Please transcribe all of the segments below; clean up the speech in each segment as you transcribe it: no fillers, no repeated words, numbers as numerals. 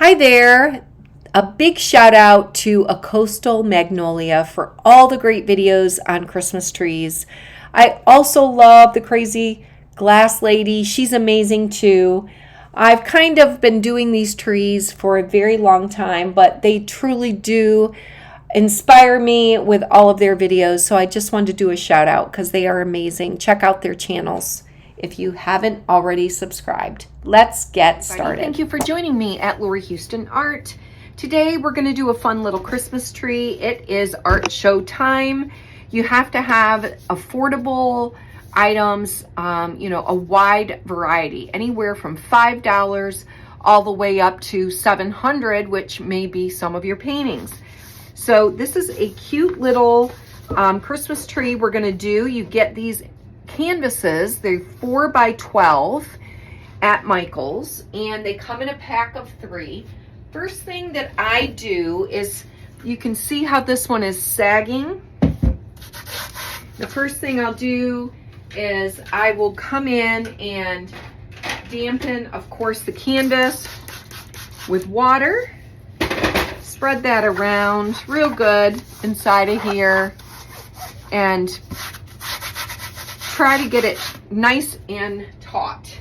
Hi there. A big shout out to A Coastal Magnolia for all the great videos on Christmas trees. I also love the crazy glass lady. She's amazing too. I've kind of been doing these trees for a very long time, but they truly do inspire me with all of their videos. So I just wanted to do a shout out because they are amazing. Check out their channels if you haven't already subscribed. Let's get started. Thank you for joining me at Lori Houston Art. Today we're going to do a fun little Christmas tree. It is art show time. You have to have affordable items, a wide variety, anywhere from $5 all the way up to $700, which may be some of your paintings. So this is a cute little Christmas tree we're going to do. You get these canvases. They're 4 by 12 at Michael's, and they come in a pack of 3. First thing that I do is, you can see how this one is sagging. The first thing I'll do is I will come in and dampen, of course, the canvas with water. Spread that around real good inside of here and try to get it nice and taut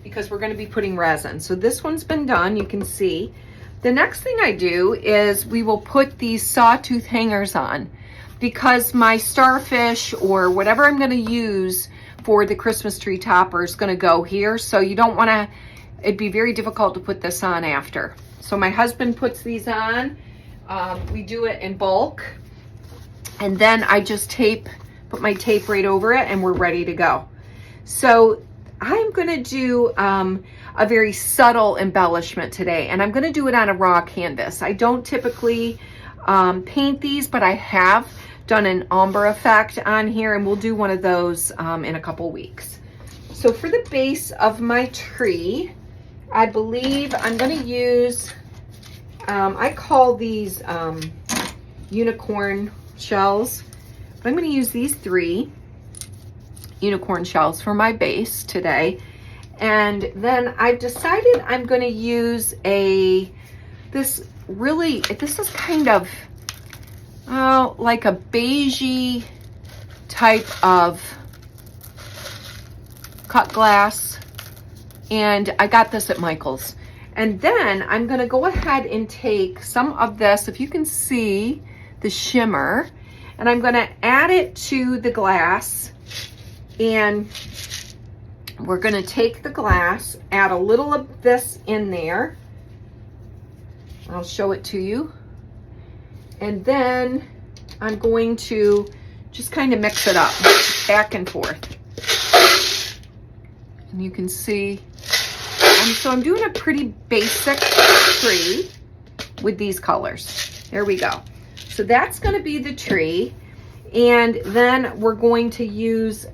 because we're going to be putting resin. So this one's been done, you can see. The next thing I do is we will put these sawtooth hangers on because my starfish or whatever I'm going to use for the Christmas tree topper is going to go here. So you don't want to, it'd be very difficult to put this on after. So my husband puts these on. We do it in bulk. And then I just put my tape right over it and we're ready to go. So I'm going to do a very subtle embellishment today, and I'm going to do it on a raw canvas. I don't typically paint these, but I have done an ombre effect on here, and we'll do one of those in a couple weeks. So for the base of my tree, I believe I'm going to use, I call these unicorn shells. I'm going to use these 3 unicorn shells for my base today. And then I've decided I'm going to use this is kind of like a beigey type of cut glass. And I got this at Michael's. And then I'm going to go ahead and take some of this, if you can see the shimmer, and I'm going to add it to the glass. And we're going to take the glass, add a little of this in there. I'll show it to you. And then I'm going to just kind of mix it up back and forth. And you can see, so I'm doing a pretty basic tree with these colors. There we go. So that's going to be the tree. And then we're going to use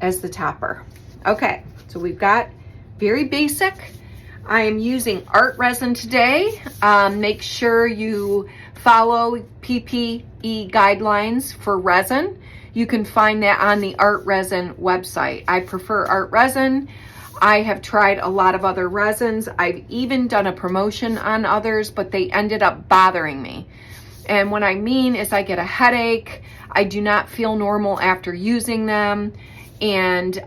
as the topper. Okay, so we've got very basic. I am using Art Resin today. Make sure you follow PPE guidelines for resin. You can find that on the Art Resin website. I prefer Art Resin. I have tried a lot of other resins. I've even done a promotion on others, but they ended up bothering me. And what I mean is I get a headache. I do not feel normal after using them. And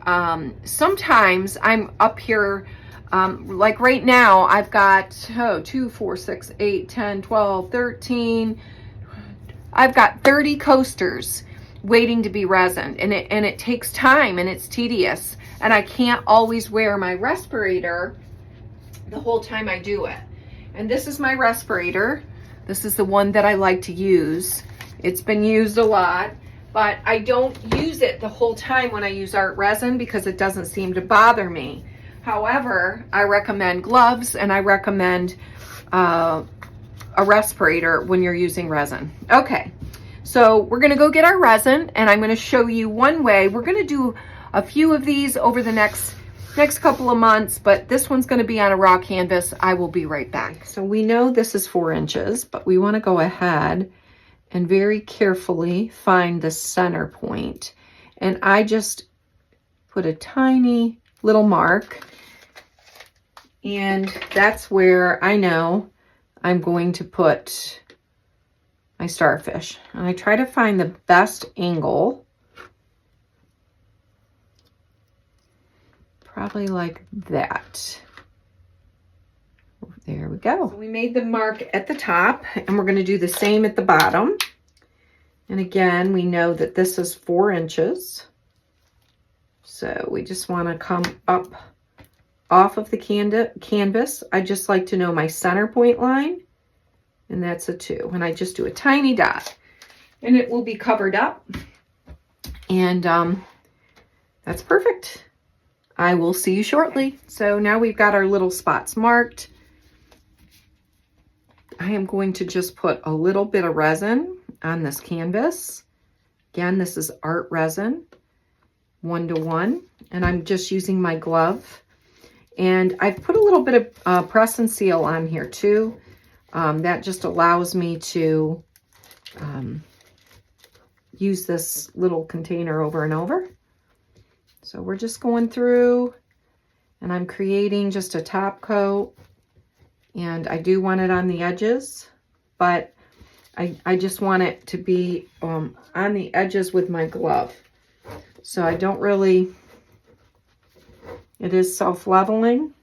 sometimes I'm up here, like right now, I've got 2, 4, 6, 8, 10, 12, 13. I've got 30 coasters waiting to be resined. And it takes time and it's tedious. And I can't always wear my respirator the whole time I do it. And this is my respirator. This is the one that I like to use. It's been used a lot, but I don't use it the whole time when I use Art Resin because it doesn't seem to bother me. However, I recommend gloves and I recommend a respirator when you're using resin. Okay, so we're gonna go get our resin and I'm gonna show you one way. We're gonna do a few of these over the next couple of months, but this one's going to be on a raw canvas. I will be right back. So we know this is 4 inches, but we want to go ahead and very carefully find the center point. And I just put a tiny little mark And that's where I know I'm going to put my starfish. And I try to find the best angle. Probably like that. There we go. So we made the mark at the top, and we're going to do the same at the bottom. And again, we know that this is 4 inches. So we just want to come up off of the canvas. I just like to know my center point line, and that's a 2. And I just do a tiny dot, and it will be covered up. And that's perfect. I will see you shortly. So now we've got our little spots marked. I am going to just put a little bit of resin on this canvas. Again, this is Art Resin, 1:1, and I'm just using my glove. And I've put a little bit of press and seal on here too. That just allows me to use this little container over and over. So we're just going through, and I'm creating just a top coat, and I do want it on the edges, but I just want it to be on the edges with my glove. So I don't really, it is self-leveling.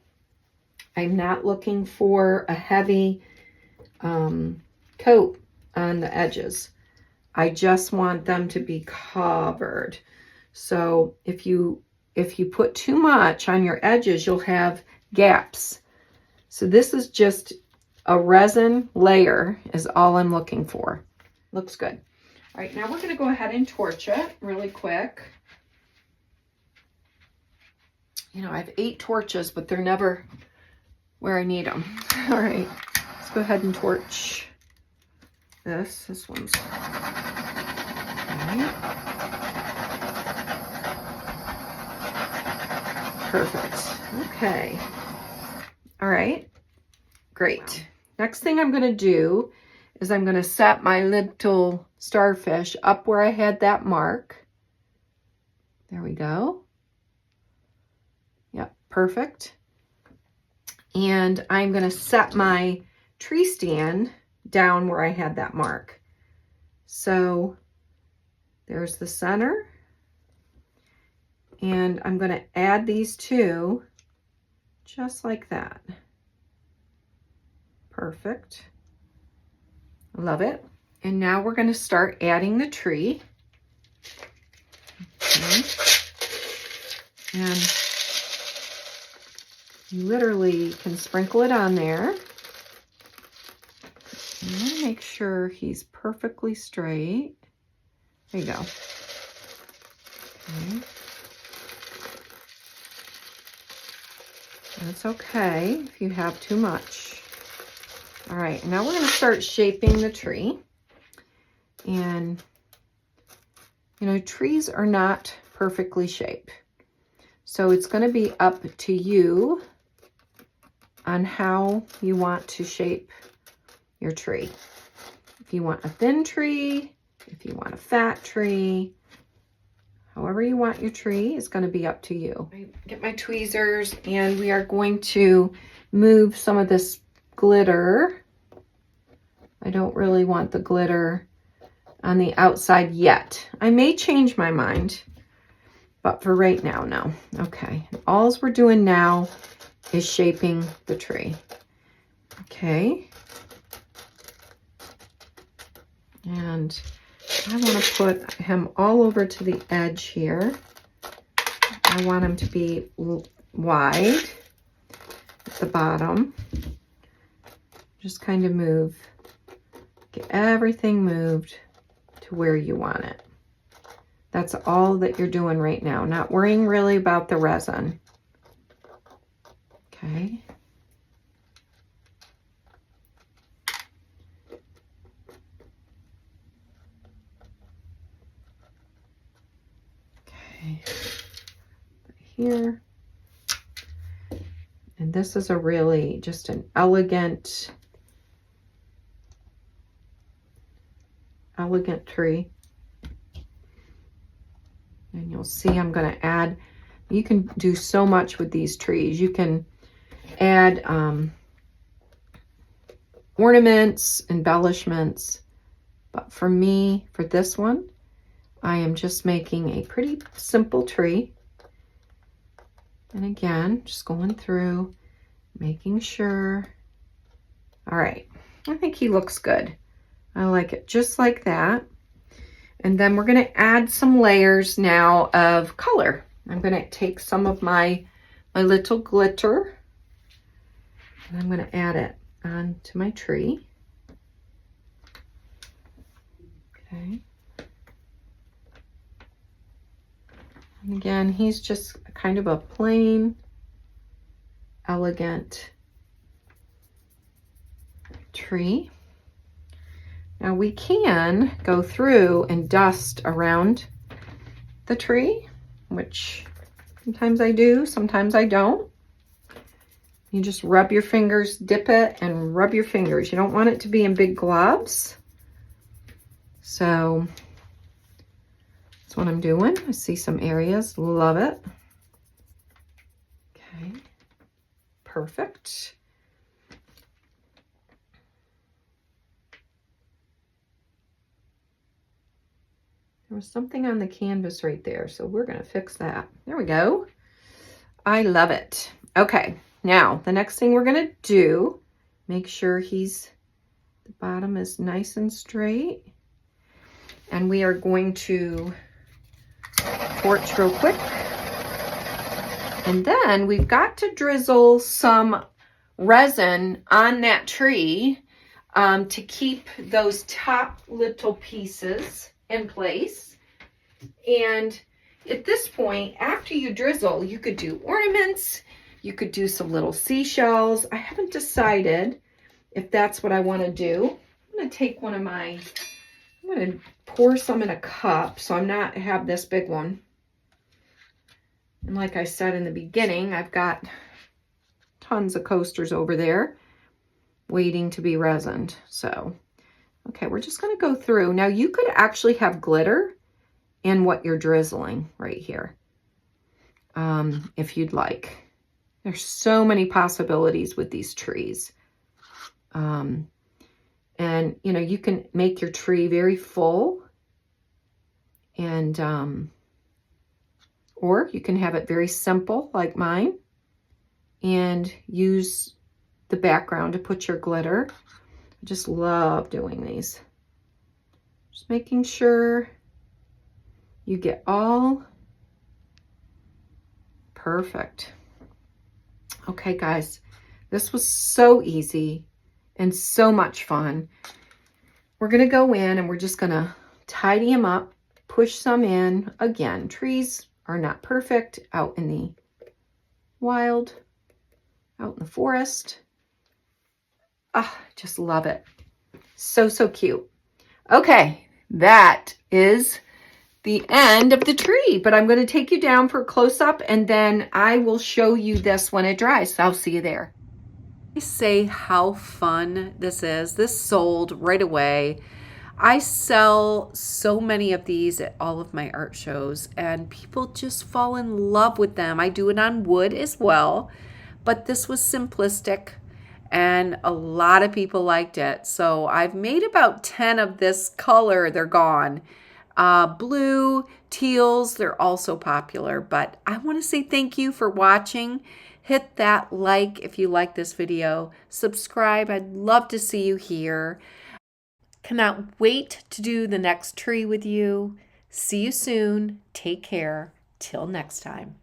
I'm not looking for a heavy coat on the edges. I just want them to be covered. So if you put too much on your edges, you'll have gaps. So this is just a resin layer is all I'm looking for. Looks good. All right, now we're going to go ahead and torch it really quick. You know, I have 8 torches, but they're never where I need them. All right, let's go ahead and torch this. This one's okay. Perfect. Okay. All right. Great. Next thing I'm going to do is I'm going to set my little starfish up where I had that mark. There we go. Yep. Perfect. And I'm going to set my tree stand down where I had that mark. So there's the center. And I'm going to add these 2 just like that. Perfect. Love it. And now we're going to start adding the tree. Okay. And you literally can sprinkle it on there. I'm going to make sure he's perfectly straight. There you go. Okay. That's okay if you have too much. All right, now we're going to start shaping the tree. And, you know, trees are not perfectly shaped. So it's going to be up to you on how you want to shape your tree. If you want a thin tree, if you want a fat tree, however you want your tree is going to be up to you. I get my tweezers, and we are going to move some of this glitter. I don't really want the glitter on the outside yet. I may change my mind, but for right now, no. Okay, all we're doing now is shaping the tree. Okay. And I want to put him all over to the edge here. I want him to be wide at the bottom. Just kind of move, get everything moved to where you want it. That's all that you're doing right now, not worrying really about the resin. Okay. Okay. Here. And this is a really just an elegant tree. And you'll see I'm going to add, you can do so much with these trees. You can add ornaments, embellishments. But for me, for this one, I am just making a pretty simple tree. And again, just going through, making sure. All right, I think he looks good. I like it just like that. And then we're gonna add some layers now of color. I'm gonna take some of my little glitter and I'm gonna add it onto my tree. Okay. And again, he's just kind of a plain, elegant tree. Now we can go through and dust around the tree, which sometimes I do, sometimes I don't. You just rub your fingers, dip it and rub your fingers. You don't want it to be in big globs. So that's what I'm doing. I see some areas, love it. Okay, perfect. There was something on the canvas right there, so we're gonna fix that. There we go. I love it. Okay, now the next thing we're gonna do, make sure the bottom is nice and straight. And we are going to torch real quick. And then we've got to drizzle some resin on that tree to keep those top little pieces in place. And at this point, after you drizzle, you could do ornaments, you could do some little seashells. I haven't decided if that's what I want to do. I'm going to take I'm going to pour some in a cup so I'm not have this big one. And like I said in the beginning, I've got tons of coasters over there waiting to be resined. So, okay, we're just going to go through. Now you could actually have glitter in what you're drizzling right here, if you'd like. There's so many possibilities with these trees. And, you know, you can make your tree very full and, or you can have it very simple like mine and use the background to put your glitter. I just love doing these. Just making sure you get all perfect. Okay, guys, this was so easy and so much fun. We're gonna go in and we're just gonna tidy them up, push some in. Again, trees are not perfect out in the wild, out in the forest. Ah, just love it. So, so cute. Okay, that is the end of the tree, but I'm going to take you down for a close-up and then I will show you this when it dries. I'll see you there. Say how fun this is. This sold right away. I sell so many of these at all of my art shows and people just fall in love with them. I do it on wood as well, but this was simplistic and a lot of people liked it. So I've made about 10 of this color. They're gone. Blue, teals, they're also popular, but I want to say thank you for watching. Hit that like if you like this video. Subscribe. I'd love to see you here. Cannot wait to do the next tree with you. See you soon. Take care. Till next time.